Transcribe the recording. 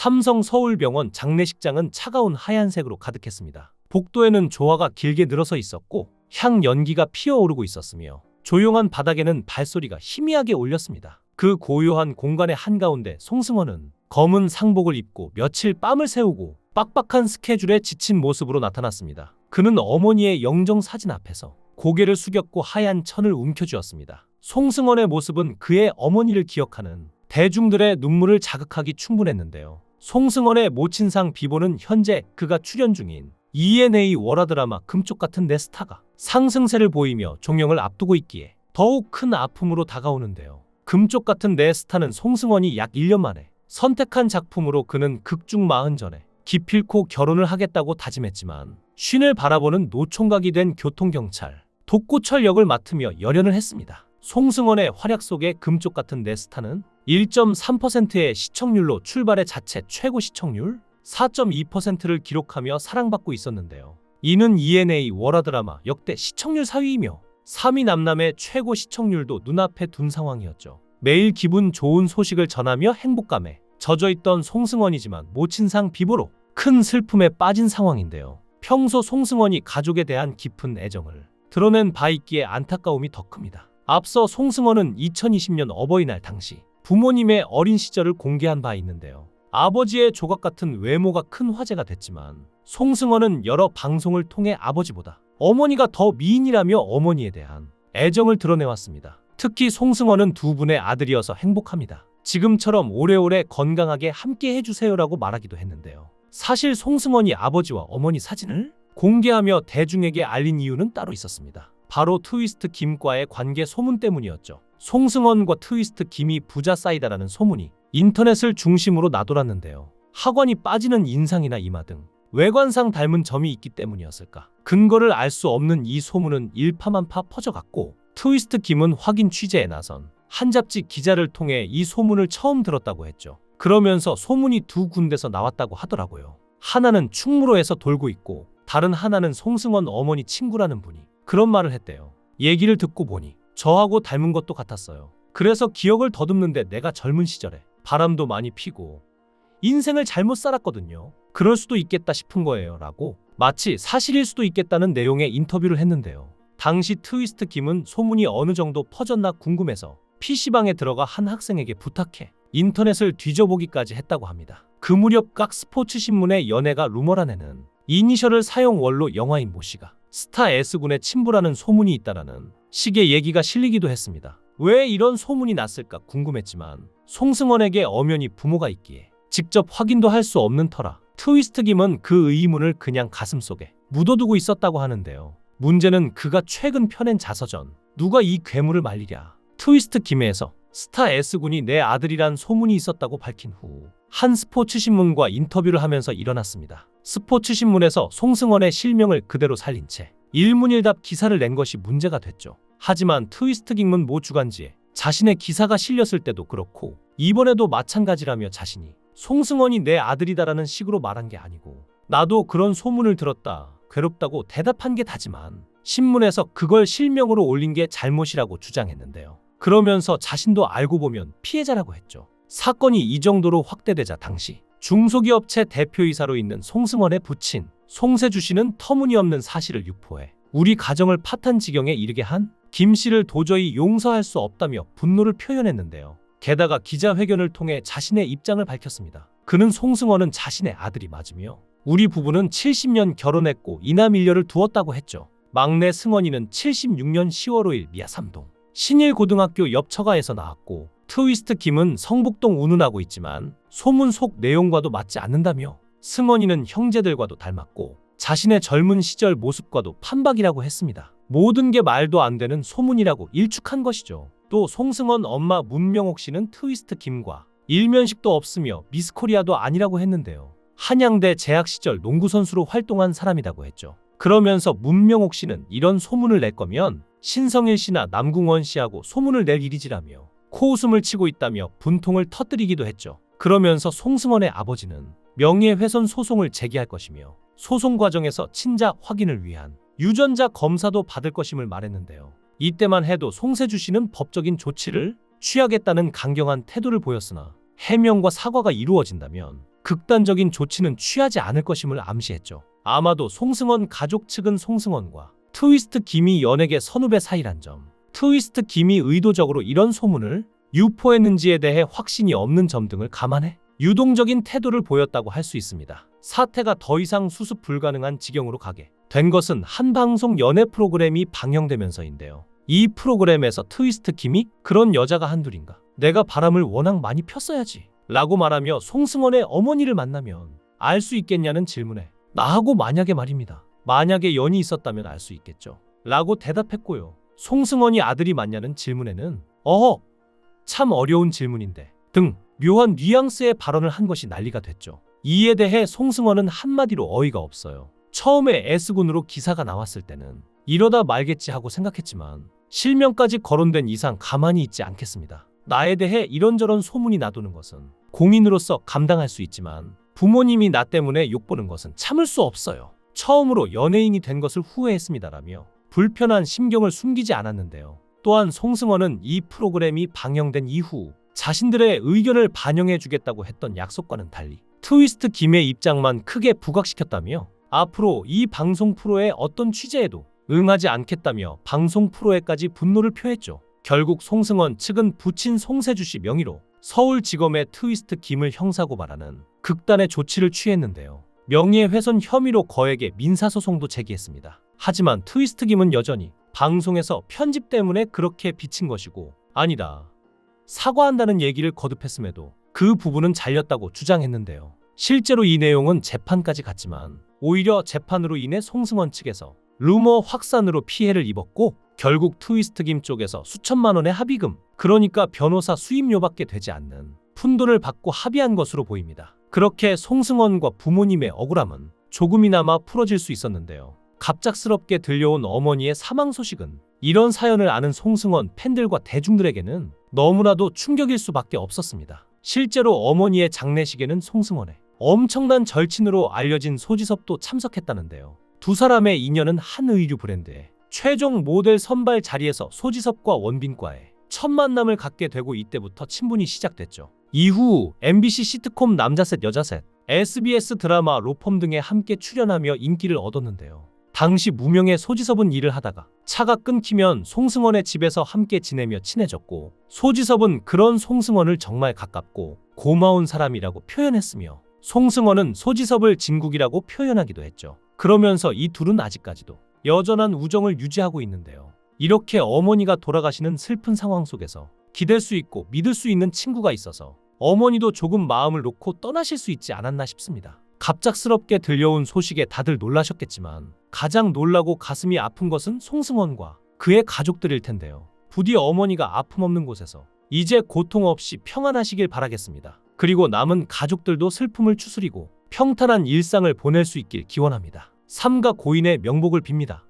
삼성 서울병원 장례식장은 차가운 하얀색으로 가득했습니다. 복도에는 조화가 길게 늘어서 있었고 향 연기가 피어오르고 있었으며 조용한 바닥에는 발소리가 희미하게 울렸습니다. 그 고요한 공간의 한가운데 송승헌은 검은 상복을 입고 며칠 뺨을 세우고 빡빡한 스케줄에 지친 모습으로 나타났습니다. 그는 어머니의 영정 사진 앞에서 고개를 숙였고 하얀 천을 움켜쥐었습니다. 송승헌의 모습은 그의 어머니를 기억하는 대중들의 눈물을 자극하기 충분했는데요. 송승헌의 모친상 비보는 현재 그가 출연 중인 ENA 월화드라마 금쪽 같은 내 스타가 상승세를 보이며 종영을 앞두고 있기에 더욱 큰 아픔으로 다가오는데요. 금쪽 같은 내 스타는 송승헌이 약 1년 만에 선택한 작품으로 그는 극중 40전에 기필코 결혼을 하겠다고 다짐했지만 쉰을 바라보는 노총각이 된 교통경찰 독고철 역을 맡으며 열연을 했습니다. 송승헌의 활약 속에 금쪽 같은 내 스타는 1.3%의 시청률로 출발해 자체 최고 시청률 4.2%를 기록하며 사랑받고 있었는데요. 이는 ENA 월화드라마 역대 시청률 4위이며 3위 남남의 최고 시청률도 눈앞에 둔 상황이었죠. 매일 기분 좋은 소식을 전하며 행복감에 젖어있던 송승헌이지만 모친상 비보로 큰 슬픔에 빠진 상황인데요. 평소 송승헌이 가족에 대한 깊은 애정을 드러낸 바 있기에 안타까움이 더 큽니다. 앞서 송승헌은 2020년 어버이날 당시 부모님의 어린 시절을 공개한 바 있는데요. 아버지의 조각 같은 외모가 큰 화제가 됐지만 송승헌은 여러 방송을 통해 아버지보다 어머니가 더 미인이라며 어머니에 대한 애정을 드러내왔습니다. 특히 송승헌은 두 분의 아들이어서 행복합니다. 지금처럼 오래오래 건강하게 함께 해주세요라고 말하기도 했는데요. 사실 송승헌이 아버지와 어머니 사진을 공개하며 대중에게 알린 이유는 따로 있었습니다. 바로 트위스트 김과의 관계 소문 때문이었죠. 송승헌과 트위스트 김이 부자 사이다라는 소문이 인터넷을 중심으로 나돌았는데요. 하관이 빠지는 인상이나 이마 등 외관상 닮은 점이 있기 때문이었을까. 근거를 알 수 없는 이 소문은 일파만파 퍼져갔고 트위스트 김은 확인 취재에 나선 한 잡지 기자를 통해 이 소문을 처음 들었다고 했죠. 그러면서 소문이 두 군데서 나왔다고 하더라고요. 하나는 충무로에서 돌고 있고 다른 하나는 송승헌 어머니 친구라는 분이 그런 말을 했대요. 얘기를 듣고 보니 저하고 닮은 것도 같았어요. 그래서 기억을 더듬는데 내가 젊은 시절에 바람도 많이 피고 인생을 잘못 살았거든요. 그럴 수도 있겠다 싶은 거예요 라고 마치 사실일 수도 있겠다는 내용의 인터뷰를 했는데요. 당시 트위스트 김은 소문이 어느 정도 퍼졌나 궁금해서 PC방에 들어가 한 학생에게 부탁해 인터넷을 뒤져보기까지 했다고 합니다. 그 무렵 각 스포츠신문의 연애가 루머란에는 이니셜을 사용 원로 영화인 모 씨가 스타 S군의 친부라는 소문이 있다라는 식의 얘기가 실리기도 했습니다. 왜 이런 소문이 났을까 궁금했지만 송승헌에게 엄연히 부모가 있기에 직접 확인도 할 수 없는 터라 트위스트 김은 그 의문을 그냥 가슴속에 묻어두고 있었다고 하는데요. 문제는 그가 최근 펴낸 자서전 누가 이 괴물을 말리랴 트위스트 김에서 스타 S군이 내 아들이란 소문이 있었다고 밝힌 후 한 스포츠신문과 인터뷰를 하면서 일어났습니다. 스포츠신문에서 송승헌의 실명을 그대로 살린 채 일문일답 기사를 낸 것이 문제가 됐죠. 하지만 트위스트 김은 모 주간지에 자신의 기사가 실렸을 때도 그렇고 이번에도 마찬가지라며 자신이 송승헌이 내 아들이다라는 식으로 말한 게 아니고 나도 그런 소문을 들었다 괴롭다고 대답한 게 다지만 신문에서 그걸 실명으로 올린 게 잘못이라고 주장했는데요. 그러면서 자신도 알고 보면 피해자라고 했죠. 사건이 이 정도로 확대되자 당시 중소기업체 대표이사로 있는 송승헌의 부친 송세주 씨는 터무니없는 사실을 유포해 우리 가정을 파탄 지경에 이르게 한 김 씨를 도저히 용서할 수 없다며 분노를 표현했는데요. 게다가 기자회견을 통해 자신의 입장을 밝혔습니다. 그는 송승헌은 자신의 아들이 맞으며 우리 부부는 70년 결혼했고 이남 일녀를 두었다고 했죠. 막내 승헌이는 76년 10월 5일 미아 3동 신일고등학교 옆 처가에서 나왔고 트위스트 김은 성북동 운운하고 있지만 소문 속 내용과도 맞지 않는다며 승헌이는 형제들과도 닮았고 자신의 젊은 시절 모습과도 판박이라고 했습니다. 모든 게 말도 안 되는 소문이라고 일축한 것이죠. 또 송승헌 엄마 문명옥 씨는 트위스트 김과 일면식도 없으며 미스코리아도 아니라고 했는데요. 한양대 재학 시절 농구선수로 활동한 사람이라고 했죠. 그러면서 문명옥 씨는 이런 소문을 낼 거면 신성일 씨나 남궁원 씨하고 소문을 낼 일이지라며 코웃음을 치고 있다며 분통을 터뜨리기도 했죠. 그러면서 송승헌의 아버지는 명예훼손 소송을 제기할 것이며 소송 과정에서 친자 확인을 위한 유전자 검사도 받을 것임을 말했는데요. 이때만 해도 송세주 씨는 법적인 조치를 취하겠다는 강경한 태도를 보였으나 해명과 사과가 이루어진다면 극단적인 조치는 취하지 않을 것임을 암시했죠. 아마도 송승헌 가족 측은 송승헌과 트위스트 김이 연예계 선후배 사이란 점, 트위스트 김이 의도적으로 이런 소문을 유포했는지에 대해 확신이 없는 점 등을 감안해 유동적인 태도를 보였다고 할 수 있습니다. 사태가 더 이상 수습 불가능한 지경으로 가게 된 것은 한 방송 연애 프로그램이 방영되면서인데요. 이 프로그램에서 트위스트 김이 그런 여자가 한둘인가? 내가 바람을 워낙 많이 폈어야지 라고 말하며 송승헌의 어머니를 만나면 알 수 있겠냐는 질문에 나하고 만약에 말입니다. 만약에 연이 있었다면 알 수 있겠죠 라고 대답했고요. 송승헌이 아들이 맞냐는 질문에는 참 어려운 질문인데 등 묘한 뉘앙스의 발언을 한 것이 난리가 됐죠. 이에 대해 송승헌은 한마디로 어이가 없어요. 처음에 S군으로 기사가 나왔을 때는 이러다 말겠지 하고 생각했지만 실명까지 거론된 이상 가만히 있지 않겠습니다. 나에 대해 이런저런 소문이 나도는 것은 공인으로서 감당할 수 있지만 부모님이 나 때문에 욕보는 것은 참을 수 없어요. 처음으로 연예인이 된 것을 후회했습니다라며 불편한 심경을 숨기지 않았는데요. 또한 송승헌은 이 프로그램이 방영된 이후 자신들의 의견을 반영해 주겠다고 했던 약속과는 달리 트위스트 김의 입장만 크게 부각시켰다며 앞으로 이 방송 프로의 어떤 취재에도 응하지 않겠다며 방송 프로에까지 분노를 표했죠. 결국 송승헌 측은 부친 송세주 씨 명의로 서울지검에 트위스트 김을 형사고발하는 극단의 조치를 취했는데요. 명예훼손 혐의로 거액의 민사소송도 제기했습니다. 하지만 트위스트 김은 여전히 방송에서 편집 때문에 그렇게 비친 것이고 아니다, 사과한다는 얘기를 거듭했음에도 그 부분은 잘렸다고 주장했는데요. 실제로 이 내용은 재판까지 갔지만 오히려 재판으로 인해 송승헌 측에서 루머 확산으로 피해를 입었고 결국 트위스트 김 쪽에서 수천만 원의 합의금, 그러니까 변호사 수임료밖에 되지 않는 푼돈을 받고 합의한 것으로 보입니다. 그렇게 송승헌과 부모님의 억울함은 조금이나마 풀어질 수 있었는데요. 갑작스럽게 들려온 어머니의 사망 소식은 이런 사연을 아는 송승헌 팬들과 대중들에게는 너무나도 충격일 수밖에 없었습니다. 실제로 어머니의 장례식에는 송승헌의 엄청난 절친으로 알려진 소지섭도 참석했다는데요. 두 사람의 인연은 한 의류 브랜드의 최종 모델 선발 자리에서 소지섭과 원빈과의 첫 만남을 갖게 되고 이때부터 친분이 시작됐죠. 이후 MBC 시트콤 남자셋 여자셋, SBS 드라마 로펌 등에 함께 출연하며 인기를 얻었는데요. 당시 무명의 소지섭은 일을 하다가 차가 끊기면 송승헌의 집에서 함께 지내며 친해졌고 소지섭은 그런 송승헌을 정말 가깝고 고마운 사람이라고 표현했으며 송승헌은 소지섭을 진국이라고 표현하기도 했죠. 그러면서 이 둘은 아직까지도 여전한 우정을 유지하고 있는데요. 이렇게 어머니가 돌아가시는 슬픈 상황 속에서 기댈 수 있고 믿을 수 있는 친구가 있어서 어머니도 조금 마음을 놓고 떠나실 수 있지 않았나 싶습니다. 갑작스럽게 들려온 소식에 다들 놀라셨겠지만 가장 놀라고 가슴이 아픈 것은 송승헌과 그의 가족들일 텐데요. 부디 어머니가 아픔 없는 곳에서 이제 고통 없이 평안하시길 바라겠습니다. 그리고 남은 가족들도 슬픔을 추스리고 평탄한 일상을 보낼 수 있길 기원합니다. 삼가 고인의 명복을 빕니다.